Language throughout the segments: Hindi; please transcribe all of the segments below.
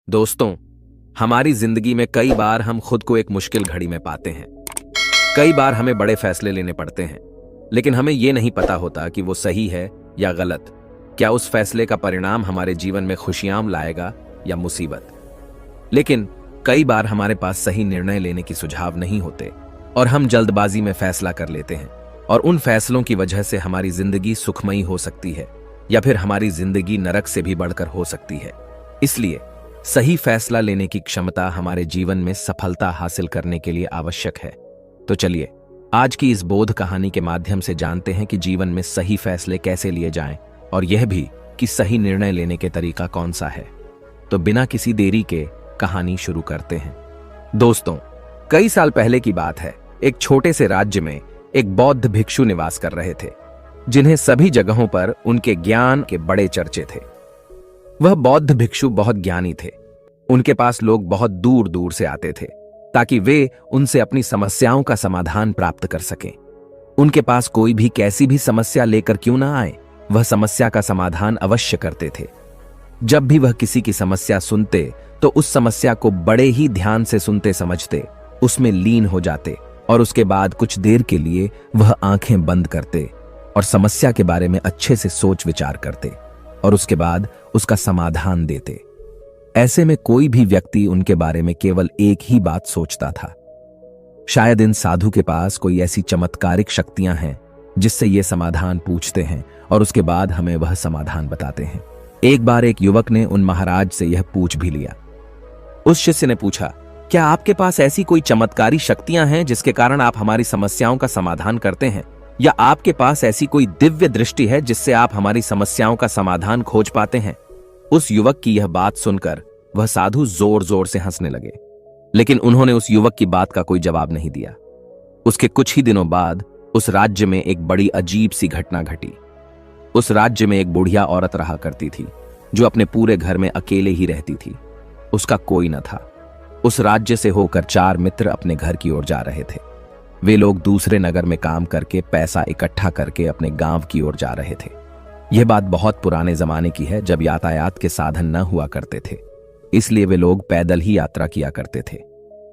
दोस्तों, हमारी जिंदगी में कई बार हम खुद को एक मुश्किल घड़ी में पाते हैं। कई बार हमें बड़े फैसले लेने पड़ते हैं, लेकिन हमें यह नहीं पता होता कि वो सही है या गलत। क्या उस फैसले का परिणाम हमारे जीवन में खुशियां लाएगा या मुसीबत। लेकिन कई बार हमारे पास सही निर्णय लेने की सुझाव नहीं होते और हम जल्दबाजी में फैसला कर लेते हैं, और उन फैसलों की वजह से हमारी जिंदगी सुखमयी हो सकती है या फिर हमारी जिंदगी नरक से भी बढ़कर हो सकती है। इसलिए सही फैसला लेने की क्षमता हमारे जीवन में सफलता हासिल करने के लिए आवश्यक है। तो चलिए आज की इस बोध कहानी के माध्यम से जानते हैं कि जीवन में सही फैसले कैसे लिए जाएं, और यह भी कि सही निर्णय लेने के तरीका कौन सा है। तो बिना किसी देरी के कहानी शुरू करते हैं। दोस्तों, कई साल पहले की बात है। एक छोटे से राज्य में एक बौद्ध भिक्षु निवास कर रहे थे, जिन्हें सभी जगहों पर उनके ज्ञान के बड़े चर्चे थे। वह बौद्ध भिक्षु बहुत ज्ञानी थे। उनके पास लोग बहुत दूर दूर से आते थे ताकि वे उनसे अपनी समस्याओं का समाधान प्राप्त कर सकें। उनके पास कोई भी कैसी भी समस्या लेकर क्यों ना आए, वह समस्या का समाधान अवश्य करते थे। जब भी वह किसी की समस्या सुनते तो उस समस्या को बड़े ही ध्यान से सुनते समझते, उसमें लीन हो जाते और उसके बाद कुछ देर के लिए वह आंखें बंद करते और समस्या के बारे में अच्छे से सोच विचार करते और उसके बाद उसका समाधान देते। ऐसे में कोई भी व्यक्ति उनके बारे में केवल एक ही बात सोचता था, शायद इन साधु के पास कोई ऐसी चमत्कारिक शक्तियां हैं जिससे ये समाधान पूछते हैं और उसके बाद हमें वह समाधान बताते हैं। एक बार एक युवक ने उन महाराज से यह पूछ भी लिया। उस शिष्य ने पूछा, क्या आपके पास ऐसी कोई चमत्कारी शक्तियां हैं जिसके कारण आप हमारी समस्याओं का समाधान करते हैं, या आपके पास ऐसी कोई दिव्य दृष्टि है जिससे आप हमारी समस्याओं का समाधान खोज पाते हैं। उस युवक की यह बात सुनकर वह साधु जोर जोर से हंसने लगे, लेकिन उन्होंने उस युवक की बात का कोई जवाब नहीं दिया। उसके कुछ ही दिनों बाद उस राज्य में एक बड़ी अजीब सी घटना घटी। उस राज्य में एक बुढ़िया औरत रहा करती थी, जो अपने पूरे घर में अकेले ही रहती थी। उसका कोई न था। उस राज्य से होकर 4 मित्र अपने घर की ओर जा रहे थे। वे लोग दूसरे नगर में काम करके पैसा इकट्ठा करके अपने गांव की ओर जा रहे थे। यह बात बहुत पुराने जमाने की है, जब यातायात के साधन न हुआ करते थे, इसलिए वे लोग पैदल ही यात्रा किया करते थे।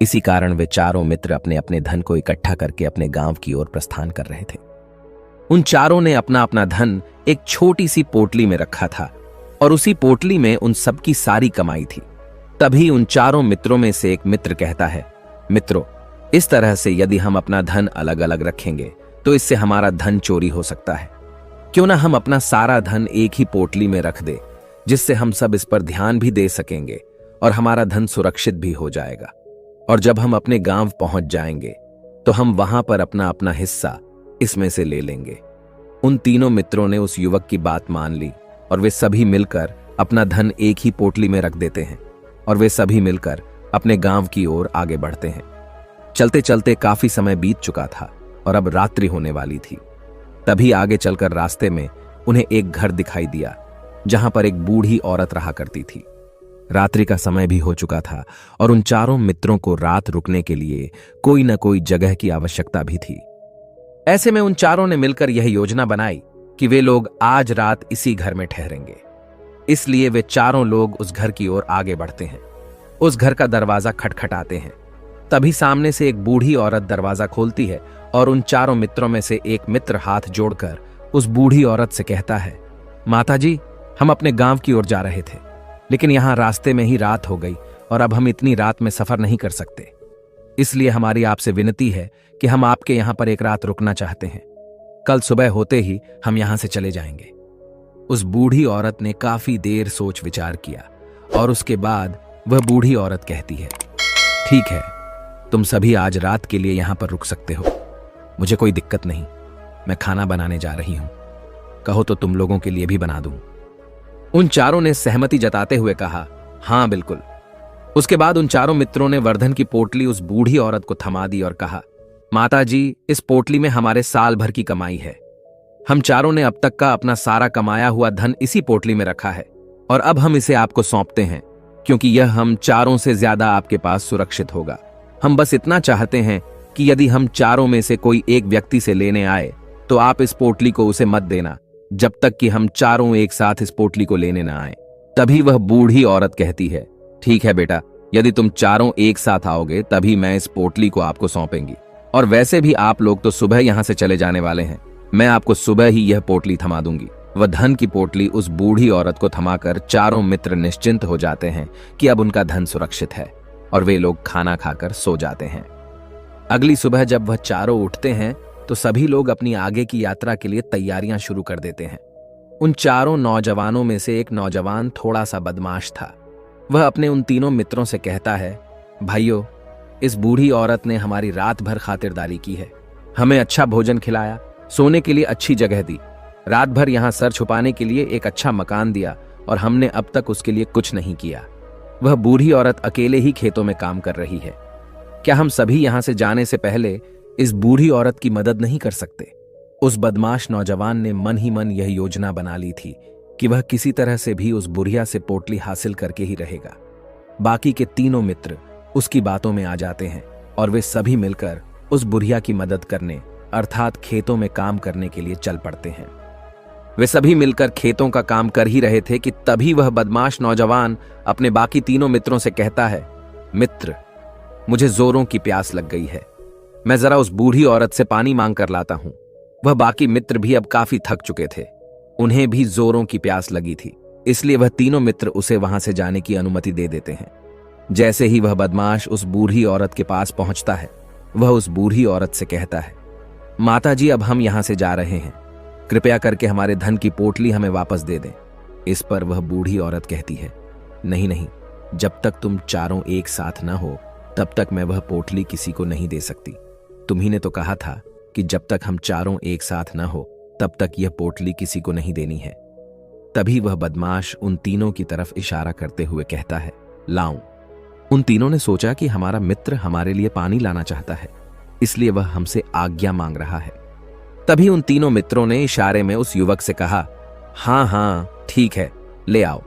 इसी कारण वे चारों मित्र अपने अपने धन को इकट्ठा करके अपने गांव की ओर प्रस्थान कर रहे थे। उन चारों ने अपना अपना धन एक छोटी सी पोटली में रखा था और उसी पोटली में उन सबकी सारी कमाई थी। तभी उन चारों मित्रों में से एक मित्र कहता है, मित्रों, इस तरह से यदि हम अपना धन अलग अलग रखेंगे तो इससे हमारा धन चोरी हो सकता है। क्यों ना हम अपना सारा धन एक ही पोटली में रख दे, जिससे हम सब इस पर ध्यान भी दे सकेंगे और हमारा धन सुरक्षित भी हो जाएगा। और जब हम अपने गांव पहुंच जाएंगे तो हम वहां पर अपना अपना हिस्सा इसमें से ले लेंगे। उन तीनों मित्रों ने उस युवक की बात मान ली और वे सभी मिलकर अपना धन एक ही पोटली में रख देते हैं और वे सभी मिलकर अपने गांव की ओर आगे बढ़ते हैं। चलते चलते काफी समय बीत चुका था और अब रात्रि होने वाली थी। तभी आगे चलकर रास्ते में उन्हें एक घर दिखाई दिया, जहां पर एक बूढ़ी औरत रहा करती थी। रात्रि का समय भी हो चुका था और उन चारों मित्रों को रात रुकने के लिए कोई न कोई जगह की आवश्यकता भी थी। ऐसे में उन चारों ने मिलकर यह योजना बनाई कि वे लोग आज रात इसी घर में ठहरेंगे। इसलिए वे चारों लोग उस घर की ओर आगे बढ़ते हैं। उस घर का दरवाजा खटखटाते हैं। तभी सामने से एक बूढ़ी औरत दरवाजा खोलती है और उन चारों मित्रों में से एक मित्र हाथ जोड़कर उस बूढ़ी औरत से कहता है, माताजी, हम अपने गांव की ओर जा रहे थे, लेकिन यहां रास्ते में ही रात हो गई और अब हम इतनी रात में सफर नहीं कर सकते। इसलिए हमारी आपसे विनती है कि हम आपके यहां पर एक रात रुकना चाहते हैं। कल सुबह होते ही हम यहां से चले जाएंगे। उस बूढ़ी औरत ने काफी देर सोच विचार किया और उसके बाद वह बूढ़ी औरत कहती है, ठीक है, तुम सभी आज रात के लिए यहां पर रुक सकते हो। मुझे कोई दिक्कत नहीं, मैं खाना बनाने जा रही हूं। कहो तो तुम लोगों के लिए भी बना दूं। उन चारों ने सहमति जताते हुए कहा, हां बिल्कुल। उसके बाद उन चारों मित्रों ने वर्धन की पोटली उस बूढ़ी औरत को थमा दी और कहा, माताजी, इस पोटली में हमारे साल भर की कमाई है। हम चारों ने अब तक का अपना सारा कमाया हुआ धन इसी पोटली में रखा है और अब हम इसे आपको सौंपते हैं, क्योंकि यह हम चारों से ज्यादा आपके पास सुरक्षित होगा। हम बस इतना चाहते हैं कि यदि हम चारों में से कोई एक व्यक्ति से लेने आए तो आप इस पोटली को उसे मत देना, जब तक कि हम चारों एक साथ इस पोटली को लेने ना आए। तभी वह बूढ़ी औरत कहती है, ठीक है बेटा, यदि तुम चारों एक साथ आओगे तभी मैं इस पोटली को आपको सौंपेंगी। और वैसे भी आप लोग तो सुबह यहां से चले जाने वाले हैं। मैं आपको सुबह ही यह पोटली थमा दूंगी। वह धन की पोटली उस बूढ़ी औरत को थमाकर चारों मित्र निश्चिंत हो जाते हैं कि अब उनका धन सुरक्षित है, और वे लोग खाना खाकर सो जाते हैं। अगली सुबह जब वह चारों उठते हैं तो सभी लोग अपनी आगे की यात्रा के लिए तैयारियां शुरू कर देते हैं। उन चारों नौजवानों में से एक नौजवान थोड़ा सा बदमाश था। वह अपने उन तीनों मित्रों से कहता है, भाइयों, इस बूढ़ी औरत ने हमारी रात भर खातिरदारी की है, हमें अच्छा भोजन खिलाया, सोने के लिए अच्छी जगह दी, रात भर यहां सर छुपाने के लिए एक अच्छा मकान दिया, और हमने अब तक उसके लिए कुछ नहीं किया। वह बूढ़ी औरत अकेले ही खेतों में काम कर रही है। क्या हम सभी यहां से जाने से पहले इस बूढ़ी औरत की मदद नहीं कर सकते? उस बदमाश नौजवान ने मन ही मन यह योजना बना ली थी कि वह किसी तरह से भी उस बुढ़िया से पोटली हासिल करके ही रहेगा। बाकी के तीनों मित्र उसकी बातों में आ जाते हैं और वे सभी मिलकर उस बुढ़िया की मदद करने अर्थात खेतों में काम करने के लिए चल पड़ते हैं। वे सभी मिलकर खेतों का काम कर ही रहे थे कि तभी वह बदमाश नौजवान अपने बाकी तीनों मित्रों से कहता है, मित्र, मुझे जोरों की प्यास लग गई है, मैं जरा उस बूढ़ी औरत से पानी मांग कर लाता हूं। वह बाकी मित्र भी अब काफी थक चुके थे, उन्हें भी जोरों की प्यास लगी थी, इसलिए वह तीनों मित्र उसे वहां से जाने की अनुमति दे देते हैं। जैसे ही वह बदमाश उस बूढ़ी औरत के पास पहुंचता है, वह उस बूढ़ी औरत से कहता है, माता जी, अब हम यहां से जा रहे हैं, कृपया करके हमारे धन की पोटली हमें वापस दे दें। इस पर वह बूढ़ी औरत कहती है, नहीं नहीं, जब तक तुम चारों एक साथ न हो तब तक मैं वह पोटली किसी को नहीं दे सकती। तुम्ही ने तो कहा था कि जब तक हम चारों एक साथ न हो तब तक यह पोटली किसी को नहीं देनी है। तभी वह बदमाश उन तीनों की तरफ इशारा करते हुए कहता है, लाऊं। उन तीनों ने सोचा कि हमारा मित्र हमारे लिए पानी लाना चाहता है, इसलिए वह हमसे आज्ञा मांग रहा है। तभी उन तीनों मित्रों ने इशारे में उस युवक से कहा, हाँ हाँ ठीक है, ले आओ।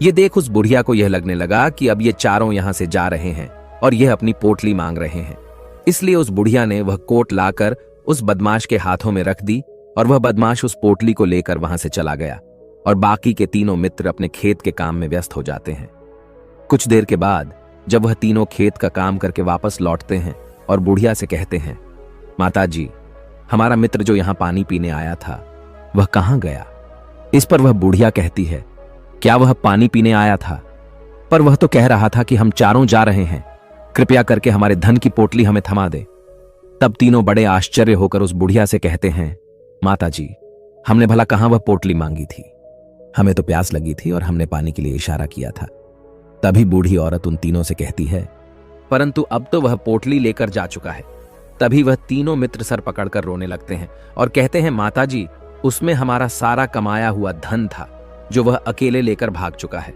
ये देख उस बुढ़िया को यह लगने लगा कि अब ये चारों यहां से जा रहे हैं और यह अपनी पोटली मांग रहे हैं, इसलिए उस बुढ़िया ने वह कोट लाकर उस बदमाश के हाथों में रख दी और वह बदमाश उस पोटली को लेकर वहां से चला गया और बाकी के तीनों मित्र अपने खेत के काम में व्यस्त हो जाते हैं। कुछ देर के बाद जब वह तीनों खेत का काम करके वापस लौटते हैं और बुढ़िया से कहते हैं, माता जी, हमारा मित्र जो यहां पानी पीने आया था वह कहां गया? इस पर वह बुढ़िया कहती है, क्या वह पानी पीने आया था? पर वह तो कह रहा था कि हम चारों जा रहे हैं, कृपया करके हमारे धन की पोटली हमें थमा दे। तब तीनों बड़े आश्चर्य होकर उस बुढ़िया से कहते हैं, माता जी, हमने भला कहां वह पोटली मांगी थी, हमें तो प्यास लगी थी और हमने पानी के लिए इशारा किया था। तभी बूढ़ी औरत उन तीनों से कहती है, परंतु अब तो वह पोटली लेकर जा चुका है। तभी वह तीनों मित्र सर पकड़कर रोने लगते हैं और कहते हैं, माता जी, उसमें हमारा सारा कमाया हुआ धन था जो वह अकेले लेकर भाग चुका है।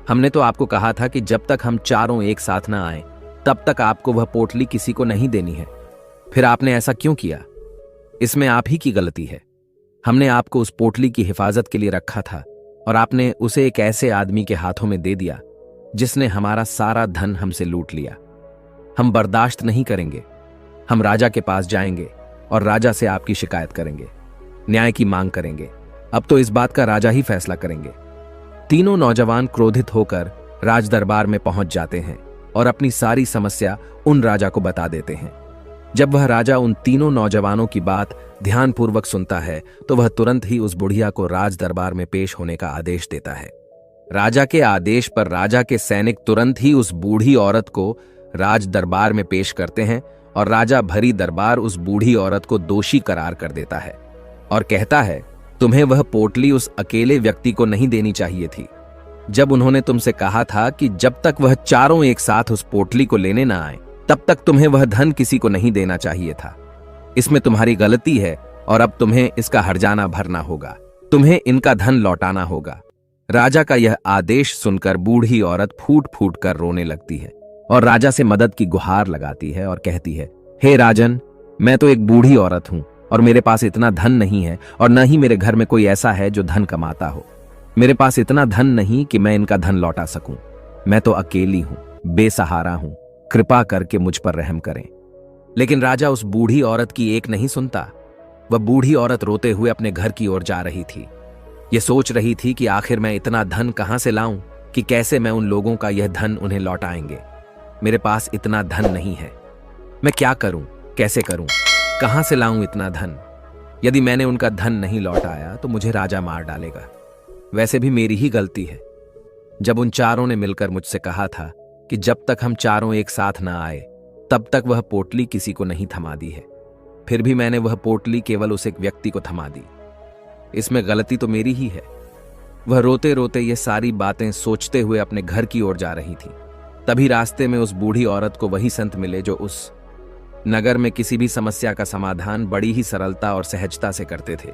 हमने तो आपको कहा था कि जब तक हम चारों एक साथ न आए तब तक आपको वह पोटली किसी को नहीं देनी है, फिर आपने ऐसा क्यों किया? इसमें आप ही की गलती है। हमने आपको उस पोटली की हिफाजत के लिए रखा था और आपने उसे एक ऐसे आदमी के हाथों में दे दिया जिसने हमारा सारा धन हमसे लूट लिया। हम बर्दाश्त नहीं करेंगे, हम राजा के पास जाएंगे और राजा से आपकी शिकायत करेंगे, न्याय की मांग करेंगे। अब तो इस बात का राजा ही फैसला करेंगे। तीनों नौजवान क्रोधित होकर राज दरबार में पहुंच जाते हैं और अपनी सारी समस्या उन राजा को बता देते हैं। जब वह राजा उन तीनों नौजवानों की बात ध्यानपूर्वक सुनता है तो वह तुरंत ही उस बुढ़िया को राज दरबार में पेश होने का आदेश देता है। राजा के आदेश पर राजा के सैनिक तुरंत ही उस बूढ़ी औरत को राज दरबार में पेश करते हैं और राजा भरी दरबार उस बूढ़ी औरत को दोषी करार कर देता है और कहता है, तुम्हें वह पोटली उस अकेले व्यक्ति को नहीं देनी चाहिए थी। जब उन्होंने तुमसे कहा था कि जब तक वह चारों एक साथ उस पोटली को लेने ना आए तब तक तुम्हें वह धन किसी को नहीं देना चाहिए था। इसमें तुम्हारी गलती है और अब तुम्हें इसका हर्जाना भरना होगा, तुम्हें इनका धन लौटाना होगा। राजा का यह आदेश सुनकर बूढ़ी औरत फूट फूट कर रोने लगती है और राजा से मदद की गुहार लगाती है और कहती है, हे राजन, मैं तो एक बूढ़ी औरत हूं और मेरे पास इतना धन नहीं है और न ही मेरे घर में कोई ऐसा है जो धन कमाता हो। मेरे पास इतना धन नहीं कि मैं इनका धन लौटा सकूं। मैं तो अकेली हूं, बेसहारा हूं, कृपा करके मुझ पर रहम करें। लेकिन राजा उस बूढ़ी औरत की एक नहीं सुनता। वह बूढ़ी औरत रोते हुए अपने घर की ओर जा रही थी। यह सोच रही थी कि आखिर मैं इतना धन कहां से लाऊं कि कैसे मैं उन लोगों का यह धन उन्हें लौटाएंगे। मेरे पास इतना धन नहीं है। मैं क्या करूं, कैसे करूं, कहां से लाऊं इतना धन? यदि मैंने उनका धन नहीं लौटाया तो मुझे राजा मार डालेगा। वैसे भी मेरी ही गलती है। जब उन चारों ने मिलकर मुझसे कहा था कि जब तक हम चारों एक साथ ना आए तब तक वह पोटली किसी को नहीं थमा दी है, फिर भी मैंने वह पोटली केवल उस एक व्यक्ति को थमा दी। इसमें गलती तो मेरी ही है। वह रोते रोते ये सारी बातें सोचते हुए अपने घर की ओर जा रही थी। तभी रास्ते में उस बूढ़ी औरत को वही संत मिले जो उस नगर में किसी भी समस्या का समाधान बड़ी ही सरलता और सहजता से करते थे।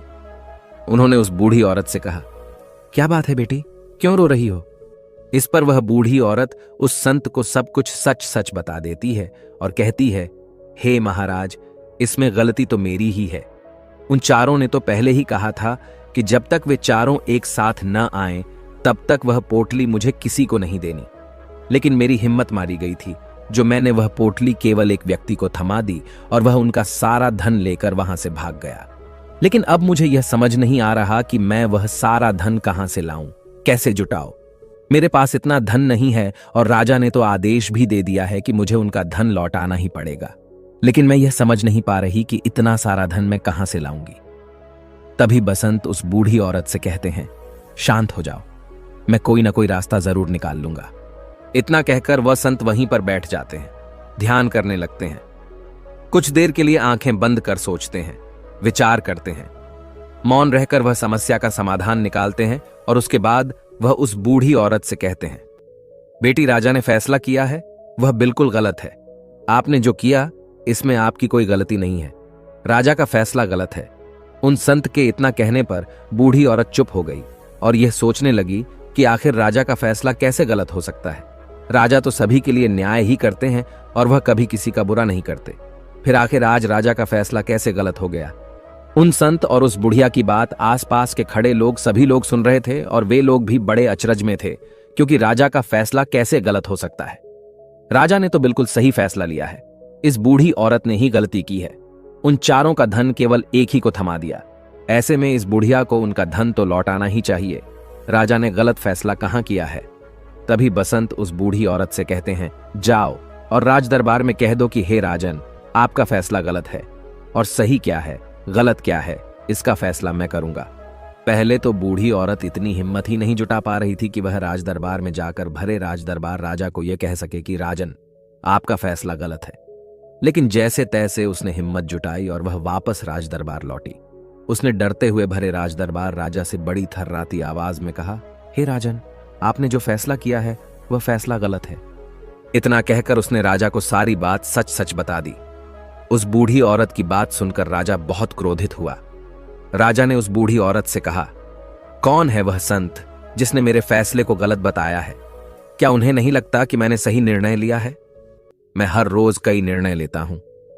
उन्होंने उस बूढ़ी औरत से कहा, क्या बात है बेटी, क्यों रो रही हो? इस पर वह बूढ़ी औरत उस संत को सब कुछ सच सच बता देती है और कहती है, हे महाराज, इसमें गलती तो मेरी ही है। उन चारों ने तो पहले ही कहा था कि जब तक वे चारों एक साथ न आएं तब तक वह पोटली मुझे किसी को नहीं देनी। लेकिन मेरी हिम्मत मारी गई थी जो मैंने वह पोटली केवल एक व्यक्ति को थमा दी और वह उनका सारा धन लेकर वहां से भाग गया। लेकिन अब मुझे यह समझ नहीं आ रहा कि मैं वह सारा धन कहां से लाऊं, कैसे जुटाऊं। मेरे पास इतना धन नहीं है और राजा ने तो आदेश भी दे दिया है कि मुझे उनका धन लौटाना ही पड़ेगा। लेकिन मैं यह समझ नहीं पा रही कि इतना सारा धन मैं कहां से लाऊंगी। तभी बसंत उस बूढ़ी औरत से कहते हैं, शांत हो जाओ, मैं कोई ना कोई रास्ता जरूर निकाल लूंगा। इतना कहकर वह संत वहीं पर बैठ जाते हैं, ध्यान करने लगते हैं। कुछ देर के लिए आंखें बंद कर सोचते हैं, विचार करते हैं। मौन रहकर वह समस्या का समाधान निकालते हैं और उसके बाद वह उस बूढ़ी औरत से कहते हैं, बेटी, राजा ने फैसला किया है वह बिल्कुल गलत है। आपने जो किया इसमें आपकी कोई गलती नहीं है। राजा का फैसला गलत है। उन संत के इतना कहने पर बूढ़ी औरत चुप हो गई और यह सोचने लगी कि आखिर राजा का फैसला कैसे गलत हो सकता है। राजा तो सभी के लिए न्याय ही करते हैं और वह कभी किसी का बुरा नहीं करते। फिर आखिर आज राजा का फैसला कैसे गलत हो गया? उन संत और उस बुढ़िया की बात आसपास के खड़े लोग सभी लोग सुन रहे थे और वे लोग भी बड़े अचरज में थे, क्योंकि राजा का फैसला कैसे गलत हो सकता है। राजा ने तो बिल्कुल सही फैसला लिया है। इस बूढ़ी औरत ने ही गलती की है। उन चारों का धन केवल एक ही को थमा दिया। ऐसे में इस बुढ़िया को उनका धन तो लौटाना ही चाहिए। राजा ने गलत फैसला कहां किया है? तभी बसंत उस बूढ़ी औरत से कहते हैं, जाओ और राज दरबार में कह दो कि हे राजन, आपका फैसला गलत है और सही क्या है, गलत क्या है, इसका फैसला मैं करूंगा। पहले तो बूढ़ी औरत इतनी हिम्मत ही नहीं जुटा पा रही थी कि वह राज दरबार में जाकर भरे राज दरबार राजा को यह कह सके कि राजन, आपका फैसला गलत है। लेकिन जैसे तैसे उसने हिम्मत जुटाई और वह वापस राज दरबार लौटी। उसने डरते हुए भरे राज दरबार राजा से बड़ी थर्राती आवाज में कहा, हे राजन, आपने जो फैसला किया है वह फैसला गलत है। इतना कहकर उसने राजा को सारी बात सच सच बता दी। उस बूढ़ी औरत की बात सुनकर राजा बहुत क्रोधित हुआ। राजा ने उस बूढ़ी औरत से कहा, कौन है वह संत जिसने मेरे फैसले को गलत बताया है? क्या उन्हें नहीं लगता कि मैंने सही निर्णय लिया है? मैं हर रोज कई निर्णय लेता हूं,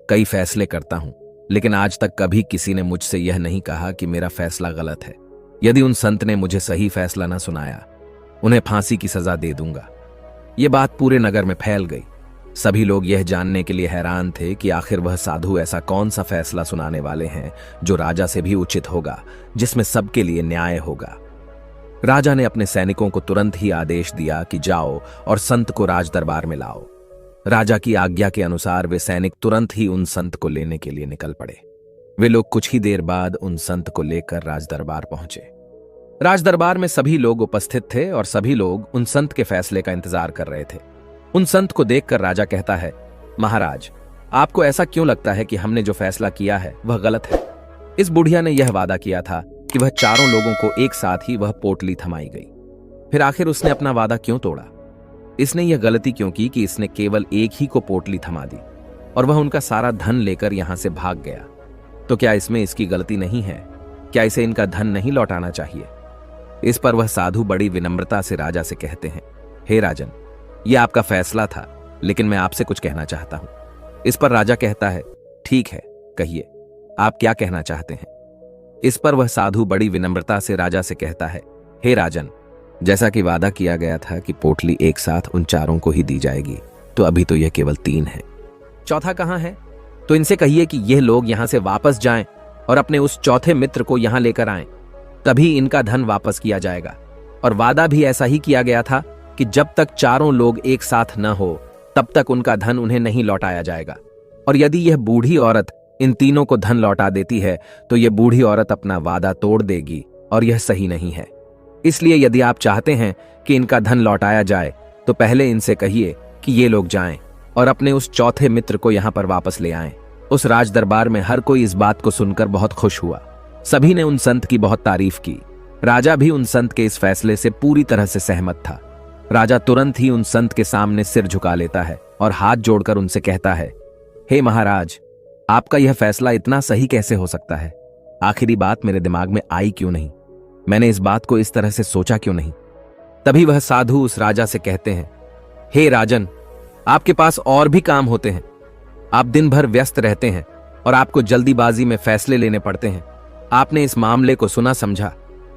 कई फैसले करता हूं, लेकिन आज तक कभी किसी ने मुझसे यह नहीं कहा कि मेरा फैसला गलत है। यदि उन संत ने मुझे सही फैसला न सुनाया, उन्हें फांसी की सजा दे दूंगा। यह बात पूरे नगर में फैल गई। सभी लोग यह जानने के लिए हैरान थे कि आखिर वह साधु ऐसा कौन सा फैसला सुनाने वाले हैं जो राजा से भी उचित होगा, जिसमें सबके लिए न्याय होगा। राजा ने अपने सैनिकों को तुरंत ही आदेश दिया कि जाओ और संत को राज दरबार में लाओ। राजा की आज्ञा के अनुसार वे सैनिक तुरंत ही उन संत को लेने के लिए निकल पड़े। वे लोग कुछ ही देर बाद उन संत को लेकर राज दरबार पहुंचे। राज दरबार में सभी लोग उपस्थित थे और सभी लोग उन संत के फैसले का इंतजार कर रहे थे। उन संत को देखकर राजा कहता है, महाराज, आपको ऐसा क्यों लगता है कि हमने जो फैसला किया है वह गलत है? इस बुढ़िया ने यह वादा किया था कि वह चारों लोगों को एक साथ ही वह पोटली थमाई गई। फिर आखिर उसने अपना वादा क्यों तोड़ा? इसने यह गलती क्यों की कि इसने केवल एक ही को पोटली थमा दी और वह उनका सारा धन लेकर यहां से भाग गया? तो क्या इसमें इसकी गलती नहीं है? क्या इसे इनका धन नहीं लौटाना चाहिए? इस पर वह साधु बड़ी विनम्रता से राजा से कहते हैं, हे राजन, यह आपका फैसला था, लेकिन मैं आपसे कुछ कहना चाहता हूं। इस पर राजा कहता है, ठीक है, कहिए, आप क्या कहना चाहते हैं? इस पर वह साधु बड़ी विनम्रता से राजा से कहता है, हे राजन, जैसा कि वादा किया गया था कि पोटली एक साथ उन चारों को ही दी जाएगी, तो अभी तो यह केवल 3 है। चौथा कहां है? तो इनसे कहिए कि यह लोग यहां से वापस जाएं और अपने उस चौथे मित्र को यहां लेकर आएं, तभी इनका धन वापस किया जाएगा। और वादा भी ऐसा ही किया गया था कि जब तक चारों लोग एक साथ न हो तब तक उनका धन उन्हें नहीं लौटाया जाएगा। और यदि यह बूढ़ी औरत इन तीनों को धन लौटा देती है तो यह बूढ़ी औरत अपना वादा तोड़ देगी और यह सही नहीं है। इसलिए यदि आप चाहते हैं कि इनका धन लौटाया जाए तो पहले इनसे कहिए कि ये लोग जाएं और अपने उस चौथे मित्र को यहां पर वापस ले आएं। उस राज दरबार में हर कोई इस बात को सुनकर बहुत खुश हुआ। सभी ने उन संत की बहुत तारीफ की। राजा भी उन संत के इस फैसले से पूरी तरह से सहमत था। राजा तुरंत ही उन संत के सामने सिर झुका लेता है और हाथ जोड़कर उनसे कहता है, हे महाराज, आपका यह फैसला इतना सही कैसे हो सकता है? आखिरी बात मेरे दिमाग में आई क्यों नहीं? मैंने इस बात को इस तरह से सोचा क्यों नहीं? तभी वह साधु उस राजा से कहते हैं, हे राजन, आपके पास और भी काम होते हैं। आप दिन भर व्यस्त रहते हैं और आपको जल्दीबाजी में फैसले लेने पड़ते हैं। आपने इस मामले को सुना समझा,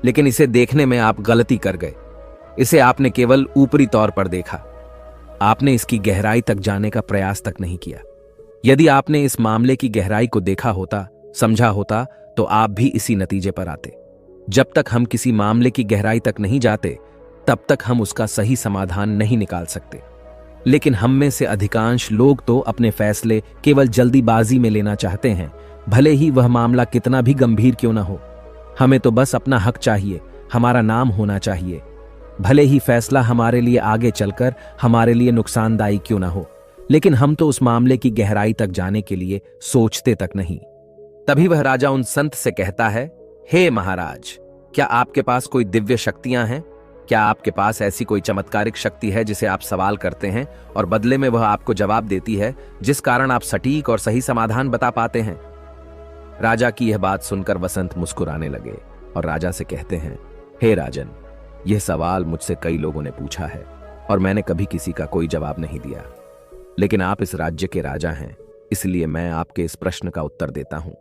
लेकिन इसे देखने में आप गलती कर गए। इसे आपने केवल ऊपरी तौर पर देखा। आपने इसकी गहराई तक जाने का प्रयास तक नहीं किया। यदि आपने इस मामले की गहराई को देखा होता, समझा होता, तो आप भी इसी नतीजे पर आते। जब तक हम किसी मामले की गहराई तक नहीं जाते तब तक हम उसका सही समाधान नहीं निकाल सकते। लेकिन हम में से अधिकांश लोग तो अपने फैसले केवल जल्दीबाजी में लेना चाहते हैं, भले ही वह मामला कितना भी गंभीर क्यों ना हो। हमें तो बस अपना हक चाहिए, हमारा नाम होना चाहिए, भले ही फैसला हमारे लिए आगे चलकर हमारे लिए नुकसानदायी क्यों ना हो। लेकिन हम तो उस मामले की गहराई तक जाने के लिए सोचते तक नहीं। तभी वह राजा उन संत से कहता है, हे महाराज, क्या आपके पास कोई दिव्य शक्तियां हैं? क्या आपके पास ऐसी कोई चमत्कारिक शक्ति है जिसे आप सवाल करते हैं और बदले में वह आपको जवाब देती है, जिस कारण आप सटीक और सही समाधान बता पाते हैं? राजा की यह बात सुनकर वसंत मुस्कुराने लगे और राजा से कहते हैं, हे राजन, यह सवाल मुझसे कई लोगों ने पूछा है और मैंने कभी किसी का कोई जवाब नहीं दिया। लेकिन आप इस राज्य के राजा हैं, इसलिए मैं आपके इस प्रश्न का उत्तर देता हूं।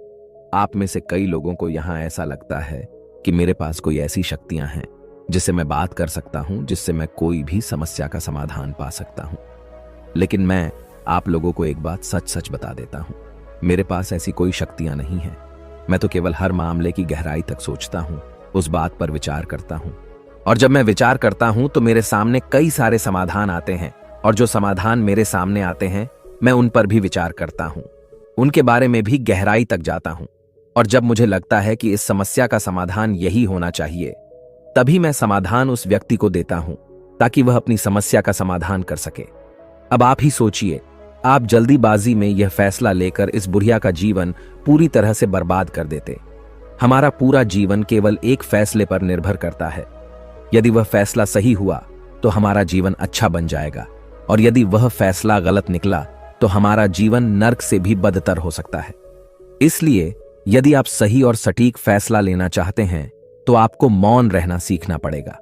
आप में से कई लोगों को यहां ऐसा लगता है कि मेरे पास कोई ऐसी शक्तियां हैं जिससे मैं बात कर सकता हूं, जिससे मैं कोई भी समस्या का समाधान पा सकता हूं। लेकिन मैं आप लोगों को एक बात सच सच बता देता हूं, मेरे पास ऐसी कोई शक्तियां नहीं हैं। मैं तो केवल हर मामले की गहराई तक सोचता हूं, उस बात पर विचार करता हूं, और जब मैं विचार करता हूं तो मेरे सामने कई सारे समाधान आते हैं, और जो समाधान मेरे सामने आते हैं मैं उन पर भी विचार करता हूं, उनके बारे में भी गहराई तक जाता हूं। और जब मुझे लगता है कि इस समस्या का समाधान यही होना चाहिए, तभी मैं समाधान उस व्यक्ति को देता हूं ताकि वह अपनी समस्या का समाधान कर सके। अब आप ही सोचिए, आप जल्दीबाजी में यह फैसला लेकर इस बुढ़िया का जीवन पूरी तरह से बर्बाद कर देते। हमारा पूरा जीवन केवल एक फैसले पर निर्भर करता है। यदि वह फैसला सही हुआ तो हमारा जीवन अच्छा बन जाएगा, और यदि वह फैसला गलत निकला तो हमारा जीवन नर्क से भी बदतर हो सकता है। इसलिए यदि आप सही और सटीक फैसला लेना चाहते हैं तो आपको मौन रहना सीखना पड़ेगा।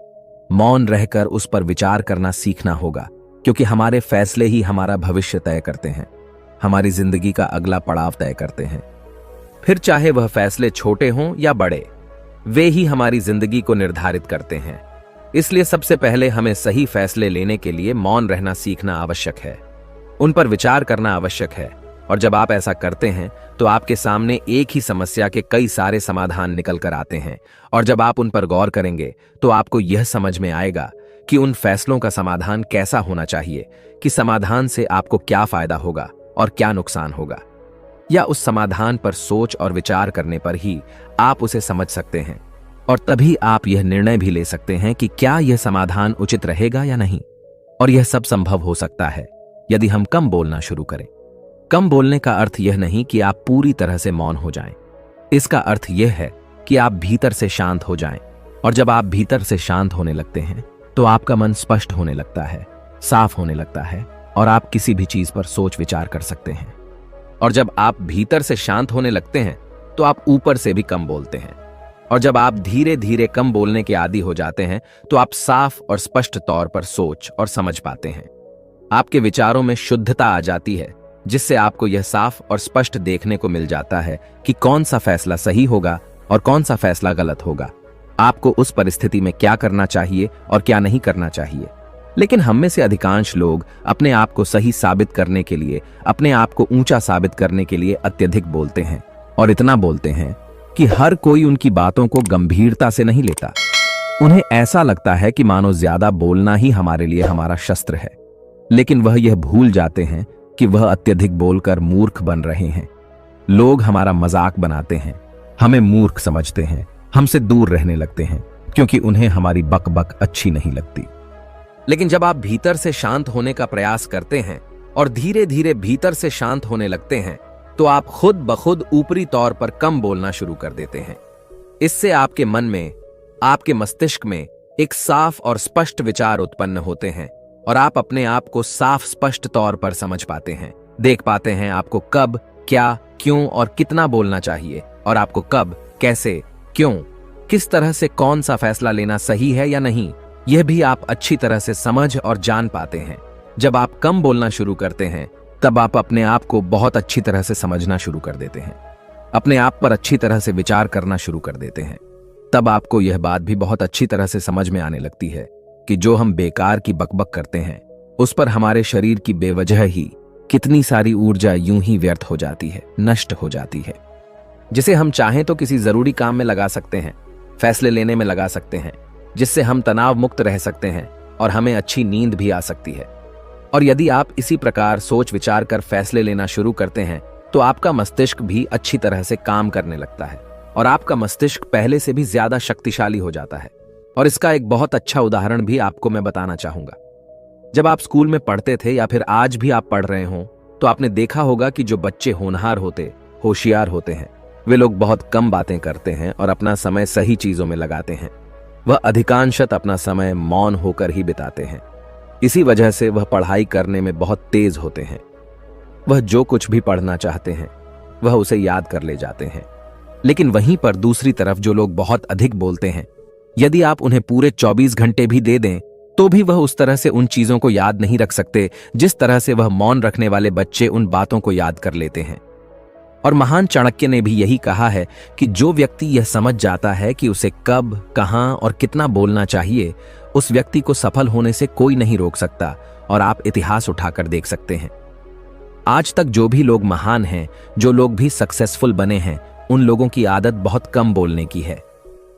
मौन रहकर उस पर विचार करना सीखना होगा, क्योंकि हमारे फैसले ही हमारा भविष्य तय करते हैं, हमारी जिंदगी का अगला पड़ाव तय करते हैं। फिर चाहे वह फैसले छोटे हों या बड़े, वे ही हमारी जिंदगी को निर्धारित करते हैं। इसलिए सबसे पहले हमें सही फैसले लेने के लिए मौन रहना सीखना आवश्यक है, उन पर विचार करना आवश्यक है। और जब आप ऐसा करते हैं तो आपके सामने एक ही समस्या के कई सारे समाधान निकल कर आते हैं, और जब आप उन पर गौर करेंगे तो आपको यह समझ में आएगा कि उन फैसलों का समाधान कैसा होना चाहिए, कि समाधान से आपको क्या फायदा होगा और क्या नुकसान होगा। या उस समाधान पर सोच और विचार करने पर ही आप उसे समझ सकते हैं, और तभी आप यह निर्णय भी ले सकते हैं कि क्या यह समाधान उचित रहेगा या नहीं। और यह सब संभव हो सकता है यदि हम कम बोलना शुरू करें। कम बोलने का अर्थ यह नहीं कि आप पूरी तरह से मौन हो जाएं। इसका अर्थ यह है कि आप भीतर से शांत हो जाएं, और जब आप भीतर से शांत होने लगते हैं तो आपका मन स्पष्ट होने लगता है, साफ होने लगता है, और आप किसी भी चीज पर सोच विचार कर सकते हैं। और जब आप भीतर से शांत होने लगते हैं तो आप ऊपर से भी कम बोलते हैं, और जब आप धीरे धीरे कम बोलने के आदी हो जाते हैं तो आप साफ और स्पष्ट तौर पर सोच और समझ पाते हैं। आपके विचारों में शुद्धता आ जाती है, जिससे आपको यह साफ और स्पष्ट देखने को मिल जाता है कि कौन सा फैसला सही होगा और कौन सा फैसला गलत होगा। आपको उस परिस्थिति में क्या करना चाहिए और क्या नहीं करना चाहिए। लेकिन हम में से अधिकांश लोग अपने आप को सही साबित करने के लिए, अपने आप को ऊंचा साबित करने के लिए अत्यधिक बोलते हैं, और इतना बोलते हैं कि हर कोई उनकी बातों को गंभीरता से नहीं लेता। उन्हें ऐसा लगता है कि मानो ज्यादा बोलना ही हमारे लिए हमारा शस्त्र है, लेकिन वह यह भूल जाते हैं कि वह अत्यधिक बोलकर मूर्ख बन रहे हैं। लोग हमारा मजाक बनाते हैं, हमें मूर्ख समझते हैं, हमसे दूर रहने लगते हैं क्योंकि उन्हें हमारी बकबक अच्छी नहीं लगती। लेकिन जब आप भीतर से शांत होने का प्रयास करते हैं और धीरे धीरे भीतर से शांत होने लगते हैं, तो आप खुद ब खुद ऊपरी तौर पर कम बोलना शुरू कर देते हैं। इससे आपके मन में, आपके मस्तिष्क में एक साफ और स्पष्ट विचार उत्पन्न होते हैं और आप अपने आप को साफ स्पष्ट तौर पर समझ पाते हैं, देख पाते हैं आपको कब, क्या, क्यों और कितना बोलना चाहिए और आपको कब, कैसे, क्यों, किस तरह से कौन सा फैसला लेना सही है या नहीं, यह भी आप अच्छी तरह से समझ और जान पाते हैं। जब आप कम बोलना शुरू करते हैं, तब आप अपने आप को बहुत अच्छी तरह से समझना शुरू कर देते हैं, अपने आप पर अच्छी तरह से विचार करना शुरू कर देते हैं। तब आपको यह बात भी बहुत अच्छी तरह से समझ में आने लगती है कि जो हम बेकार की बकबक करते हैं, उस पर हमारे शरीर की बेवजह ही कितनी सारी ऊर्जा यूं ही व्यर्थ हो जाती है, नष्ट हो जाती है, जिसे हम चाहें तो किसी जरूरी काम में लगा सकते हैं, फैसले लेने में लगा सकते हैं, जिससे हम तनाव मुक्त रह सकते हैं और हमें अच्छी नींद भी आ सकती है। और यदि आप इसी प्रकार सोच विचार कर फैसले लेना शुरू करते हैं, तो आपका मस्तिष्क भी अच्छी तरह से काम करने लगता है और आपका मस्तिष्क पहले से भी ज्यादा शक्तिशाली हो जाता है। और इसका एक बहुत अच्छा उदाहरण भी आपको मैं बताना चाहूंगा। जब आप स्कूल में पढ़ते थे या फिर आज भी आप पढ़ रहे हों, तो आपने देखा होगा कि जो बच्चे होनहार होते, होशियार होते हैं, वे लोग बहुत कम बातें करते हैं और अपना समय सही चीजों में लगाते हैं। वह अधिकांशतः अपना समय मौन होकर ही बिताते हैं। इसी वजह से वह पढ़ाई करने में बहुत तेज होते हैं। वह जो कुछ भी पढ़ना चाहते हैं, वह उसे याद कर ले जाते हैं। लेकिन वहीं पर दूसरी तरफ जो लोग बहुत अधिक बोलते हैं, यदि आप उन्हें पूरे 24 घंटे भी दे दें, तो भी वह उस तरह से उन चीजों को याद नहीं रख सकते जिस तरह से वह मौन रखने वाले बच्चे उन बातों को याद कर लेते हैं। और महान चाणक्य ने भी यही कहा है कि जो व्यक्ति यह समझ जाता है कि उसे कब, कहां और कितना बोलना चाहिए, उस व्यक्ति को सफल होने से कोई नहीं रोक सकता। और आप इतिहास उठाकर देख सकते हैं, आज तक जो भी लोग महान हैं, जो लोग भी सक्सेसफुल बने हैं, उन लोगों की आदत बहुत कम बोलने की है।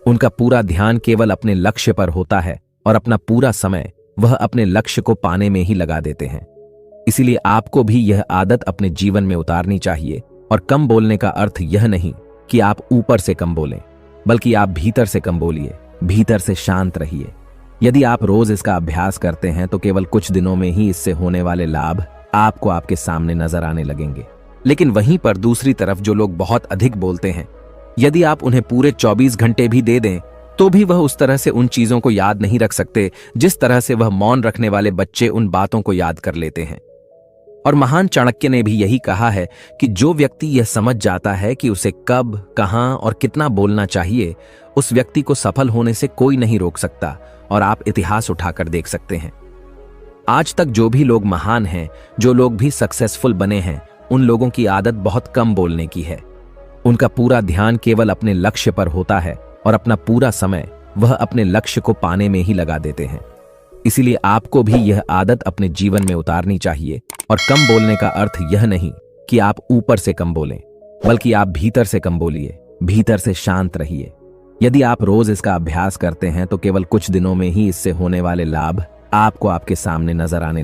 उनका पूरा ध्यान केवल अपने लक्ष्य पर होता है और अपना पूरा समय वह अपने लक्ष्य को पाने में ही लगा देते हैं। इसीलिए आपको भी यह आदत अपने जीवन में उतारनी चाहिए। और कम बोलने का अर्थ यह नहीं कि आप ऊपर से कम बोलें, बल्कि आप भीतर से कम बोलिए, भीतर से शांत रहिए। यदि आप रोज इसका अभ्यास करते हैं, तो केवल कुछ दिनों में ही इससे होने वाले लाभ आपको आपके सामने नजर आने लगेंगे। लेकिन वहीं पर दूसरी तरफ जो लोग बहुत अधिक बोलते हैं, यदि आप उन्हें पूरे 24 घंटे भी दे दें, तो भी वह उस तरह से उन चीजों को याद नहीं रख सकते जिस तरह से वह मौन रखने वाले बच्चे उन बातों को याद कर लेते हैं। और महान चाणक्य ने भी यही कहा है कि जो व्यक्ति यह समझ जाता है कि उसे कब, कहां और कितना बोलना चाहिए, उस व्यक्ति को सफल होने से कोई नहीं रोक सकता। और आप इतिहास उठाकर देख सकते हैं, आज तक जो भी लोग महान हैं, जो लोग भी सक्सेसफुल बने हैं, उन लोगों की आदत बहुत कम बोलने की है। उनका पूरा ध्यान केवल अपने लक्ष्य पर होता है और अपना पूरा समय वह अपने लक्ष्य को पाने में ही लगा देते हैं। इसीलिए आपको भी यह आदत अपने जीवन में उतारनी चाहिए। और कम बोलने का अर्थ यह नहीं कि आप ऊपर से कम बोलें, बल्कि आप भीतर से कम बोलिए, भीतर से शांत रहिए। यदि आप रोज इसका अभ्यास करते हैं, तो केवल कुछ दिनों में ही इससे होने वाले लाभ आपको आपके सामने नजर आने